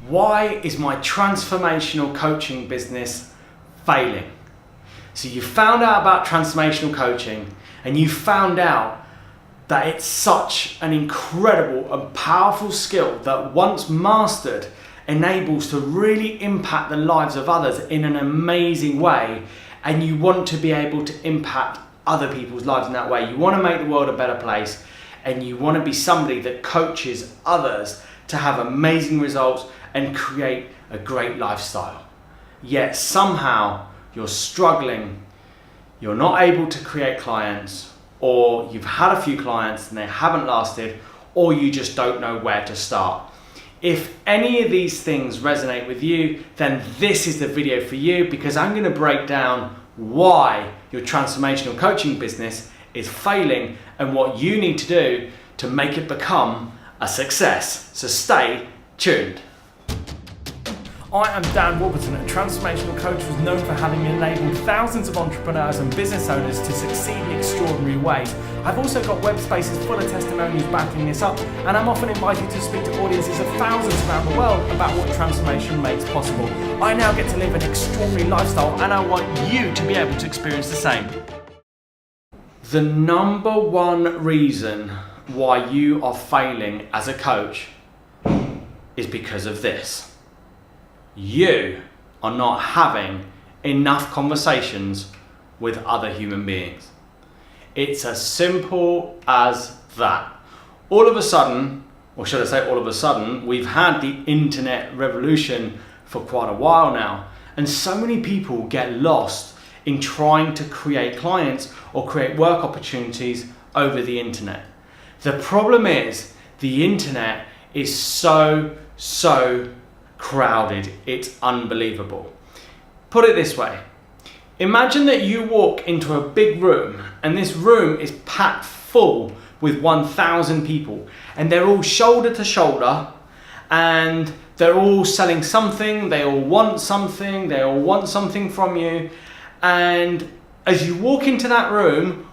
Why is my transformational coaching business failing? So you found out about transformational coaching and you found out that it's such an incredible and powerful skill that once mastered enables to really impact the lives of others in an amazing way, and you want to be able to impact other people's lives in that way. You want to make the world a better place, and you want to be somebody that coaches others to have amazing results and create a great lifestyle. Yet somehow you're struggling, you're not able to create clients, or you've had a few clients and they haven't lasted, or you just don't know where to start. If any of these things resonate with you, then this is the video for you, because I'm going to break down why your transformational coaching business is failing and what you need to do to make it become a success. So stay tuned. I am Dan Warburton, a transformational coach who's known for having enabled thousands of entrepreneurs and business owners to succeed in extraordinary ways. I've also got web spaces full of testimonials backing this up, and I'm often invited to speak to audiences of thousands around the world about what transformation makes possible. I now get to live an extraordinary lifestyle, and I want you to be able to experience the same. The number one reason why you are failing as a coach is because of this. You are not having enough conversations with other human beings. It's as simple as that. All of a sudden, or should I say all of a sudden, we've had the internet revolution for quite a while now, and so many people get lost in trying to create clients or create work opportunities over the internet. The problem is the internet is so crowded, it's unbelievable. Put it this way, imagine that you walk into a big room and this room is packed full with 1,000 people, and they're all shoulder to shoulder, and they're all selling something, they all want something from you, and as you walk into that room,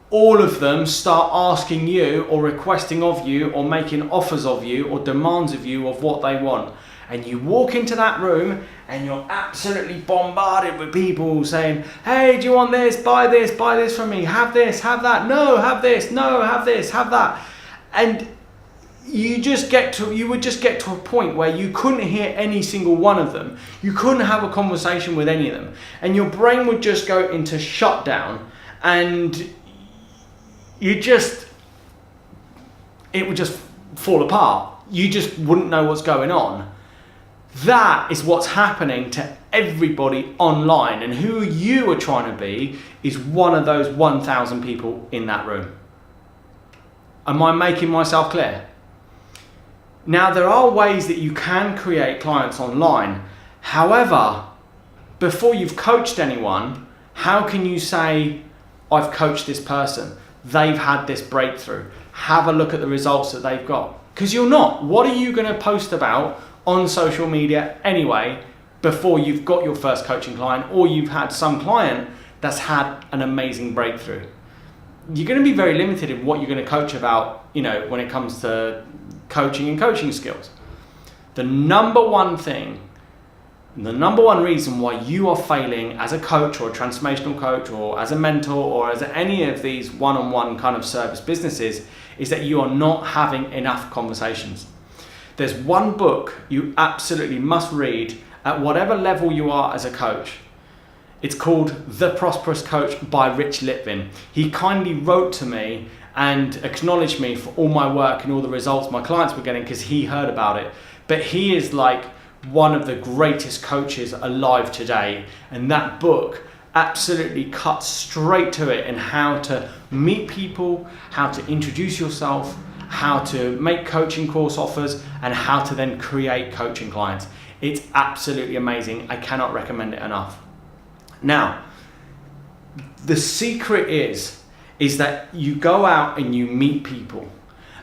all of them start asking you or requesting of you or making offers of you or demands of you of what they want. And you walk into that room and you're absolutely bombarded with people saying, hey, do you want this? Buy this from me. Have this, have that. No, have this. No, have this, have that. And you would just get to a point where you couldn't hear any single one of them. You couldn't have a conversation with any of them. And your brain would just go into shutdown, and it would just fall apart. You just wouldn't know what's going on. That is what's happening to everybody online, and who you are trying to be is one of those 1,000 people in that room. Am I making myself clear? Now, there are ways that you can create clients online. However, before you've coached anyone, how can you say, I've coached this person, they've had this breakthrough, have a look at the results that they've got? Because you're not. What are you going to post about on social media anyway before you've got your first coaching client, or you've had some client that's had an amazing breakthrough? You're going to be very limited in what you're going to coach about, when it comes to coaching and coaching skills. The number one reason why you are failing as a coach or a transformational coach or as a mentor or as any of these one-on-one kind of service businesses is that you are not having enough conversations. There's one book you absolutely must read at whatever level you are as a coach. It's called The Prosperous Coach by Rich Litvin. He kindly wrote to me and acknowledged me for all my work and all the results my clients were getting because he heard about it. But he is like one of the greatest coaches alive today, and that book absolutely cuts straight to it in how to meet people, how to introduce yourself, how to make coaching course offers, and how to then create coaching clients. It's absolutely amazing. I cannot recommend it enough. Now, the secret is that you go out and you meet people.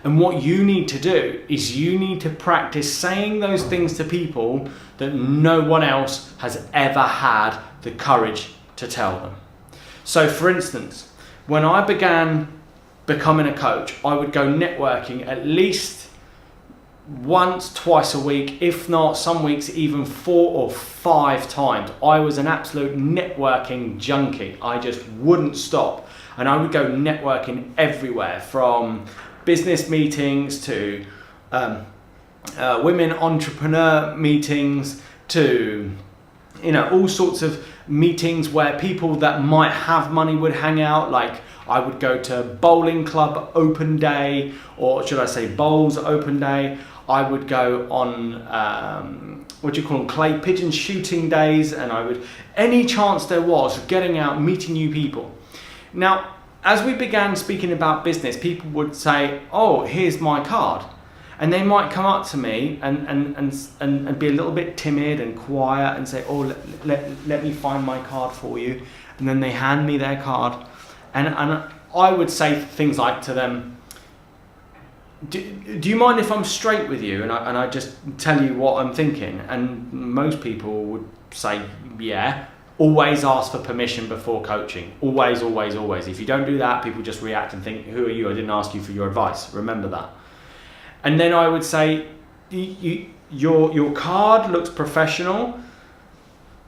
And what you need to do is you need to practice saying those things to people that no one else has ever had the courage to tell them. So for instance, when I began becoming a coach, I would go networking at least once, twice a week, if not some weeks even 4 or 5 times. I was an absolute networking junkie. I just wouldn't stop. And I would go networking everywhere, from business meetings to women entrepreneur meetings to, all sorts of meetings where people that might have money would hang out. Like, I would go to bowling club open day, or should I say bowls open day. I would go on clay pigeon shooting days, and I would, any chance there was of getting out, meeting new people. Now, as we began speaking about business, people would say, "Oh, here's my card." And they might come up to me and be a little bit timid and quiet and say, "Oh, let me find my card for you." And then they hand me their card. And I would say things like to them, do you mind if I'm straight with you? And I just tell you what I'm thinking. And most people would say, yeah. Always ask for permission before coaching. Always, always, always. If you don't do that, people just react and think, who are you? I didn't ask you for your advice. Remember that. And then I would say, your card looks professional,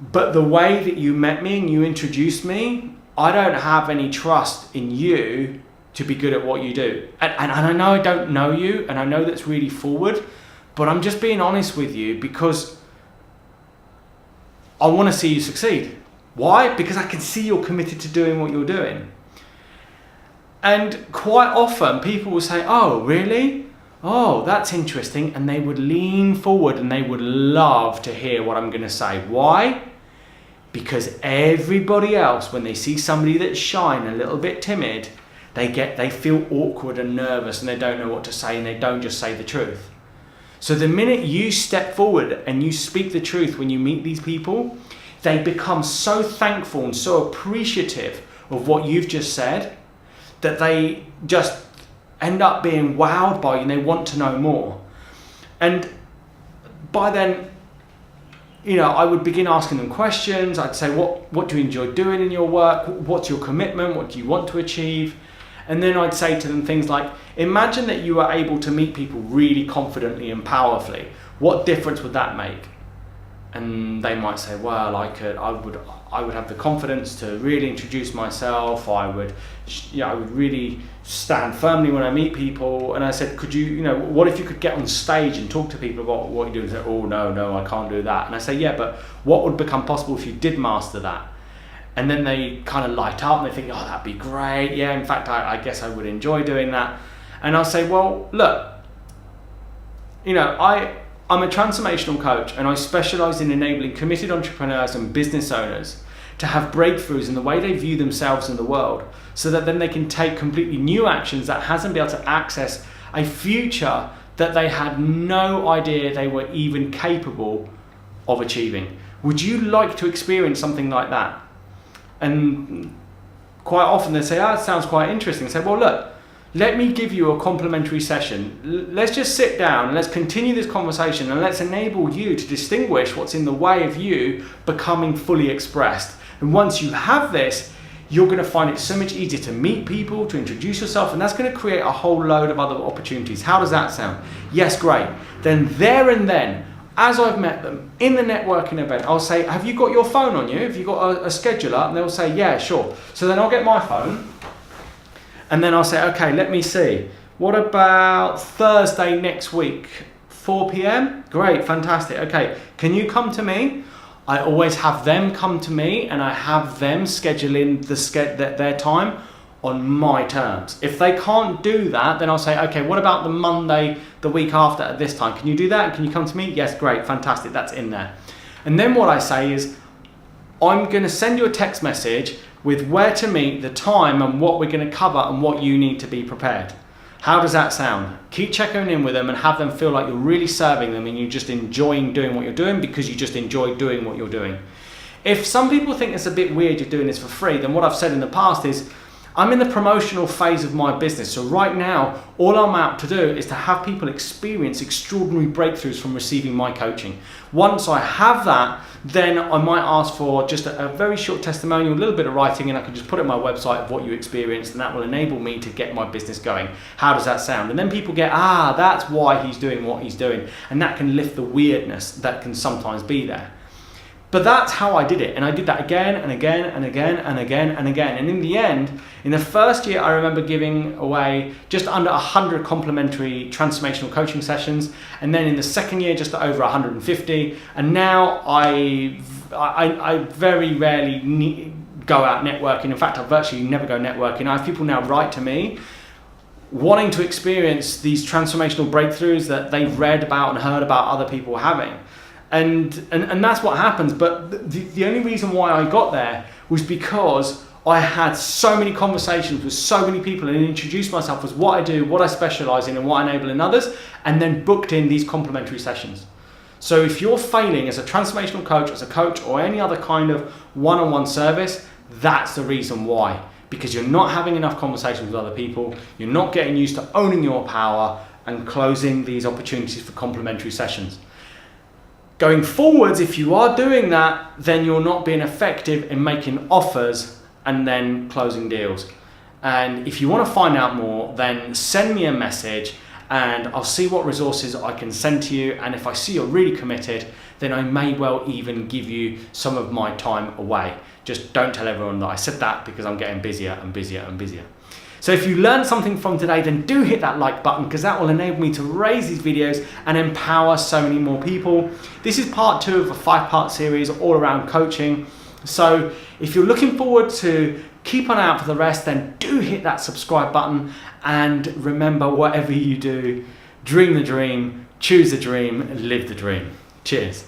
but the way that you met me and you introduced me, I don't have any trust in you to be good at what you do. And I know I don't know you, and I know that's really forward, but I'm just being honest with you because I want to see you succeed. Why? Because I can see you're committed to doing what you're doing. And quite often people will say, "Oh, really? Oh, that's interesting." And they would lean forward and they would love to hear what I'm going to say. Why? Because everybody else, when they see somebody that's shy and a little bit timid, they feel awkward and nervous and they don't know what to say, and they don't just say the truth. So the minute you step forward and you speak the truth when you meet these people, they become so thankful and so appreciative of what you've just said that they just end up being wowed by you and they want to know more. And by then, I would begin asking them questions. I'd say, what do you enjoy doing in your work? What's your commitment? What do you want to achieve? And then I'd say to them things like, imagine that you are able to meet people really confidently and powerfully. What difference would that make? And they might say, well, I would have the confidence to really introduce myself. I would really stand firmly when I meet people. And I said, could you, what if you could get on stage and talk to people about what you do? And say, oh, no, I can't do that. And I say, yeah, but what would become possible if you did master that? And then they kind of light up and they think, oh, that'd be great. Yeah, in fact, I guess I would enjoy doing that. And I'll say, well, look, I'm a transformational coach, and I specialize in enabling committed entrepreneurs and business owners to have breakthroughs in the way they view themselves in the world, so that then they can take completely new actions that hasn't been able to access a future that they had no idea they were even capable of achieving. Would you like to experience something like that? And quite often they say, oh, it sounds quite interesting. I say, well, look, let me give you a complimentary session. Let's just sit down and let's continue this conversation, and let's enable you to distinguish what's in the way of you becoming fully expressed. And once you have this, you're going to find it so much easier to meet people, to introduce yourself, and that's going to create a whole load of other opportunities. How does that sound? Yes, great. Then there and then, as I've met them in the networking event, I'll say, have you got your phone on you? Have you got a scheduler? And they'll say, yeah, sure. So then I'll get my phone. And then I'll say, okay, let me see. What about Thursday next week, 4 p.m? Great, fantastic. Okay, can you come to me? I always have them come to me, and I have them schedule in their time on my terms. If they can't do that, then I'll say, okay, what about the Monday, the week after at this time? Can you do that? Can you come to me? Yes, great, fantastic, that's in there. And then what I say is, I'm going to send you a text message with where to meet, the time, and what we're going to cover, and what you need to be prepared. How does that sound? Keep checking in with them and have them feel like you're really serving them and you're just enjoying doing what you're doing because you just enjoy doing what you're doing. If some people think it's a bit weird you're doing this for free, then what I've said in the past is, I'm in the promotional phase of my business. So right now, all I'm out to do is to have people experience extraordinary breakthroughs from receiving my coaching. Once I have that, then I might ask for just a very short testimonial, a little bit of writing, and I can just put it on my website of what you experienced, and that will enable me to get my business going. How does that sound? And then people get, that's why he's doing what he's doing. And that can lift the weirdness that can sometimes be there. But that's how I did it. And I did that again and again and again and again and again. And in the end, in the first year, I remember giving away just under 100 complimentary transformational coaching sessions. And then in the second year, just over 150. And now I very rarely go out networking. In fact, I virtually never go networking. I have people now write to me wanting to experience these transformational breakthroughs that they've read about and heard about other people having. And that's what happens. But the only reason why I got there was because I had so many conversations with so many people and introduced myself as what I do, what I specialize in, and what I enable in others, and then booked in these complimentary sessions. So if you're failing as a transformational coach, as a coach, or any other kind of one-on-one service, that's the reason why. Because you're not having enough conversations with other people, you're not getting used to owning your power and closing these opportunities for complimentary sessions. Going forwards, if you are doing that, then you're not being effective in making offers and then closing deals. And if you want to find out more, then send me a message and I'll see what resources I can send to you. And if I see you're really committed, then I may well even give you some of my time away. Just don't tell everyone that I said that, because I'm getting busier and busier and busier. So if you learned something from today, then do hit that like button, because that will enable me to raise these videos and empower so many more people. This is part 2 of a 5-part series all around coaching. So if you're looking forward to keep an eye out for the rest, then do hit that subscribe button. And remember, whatever you do, dream the dream, choose the dream, live the dream. Cheers.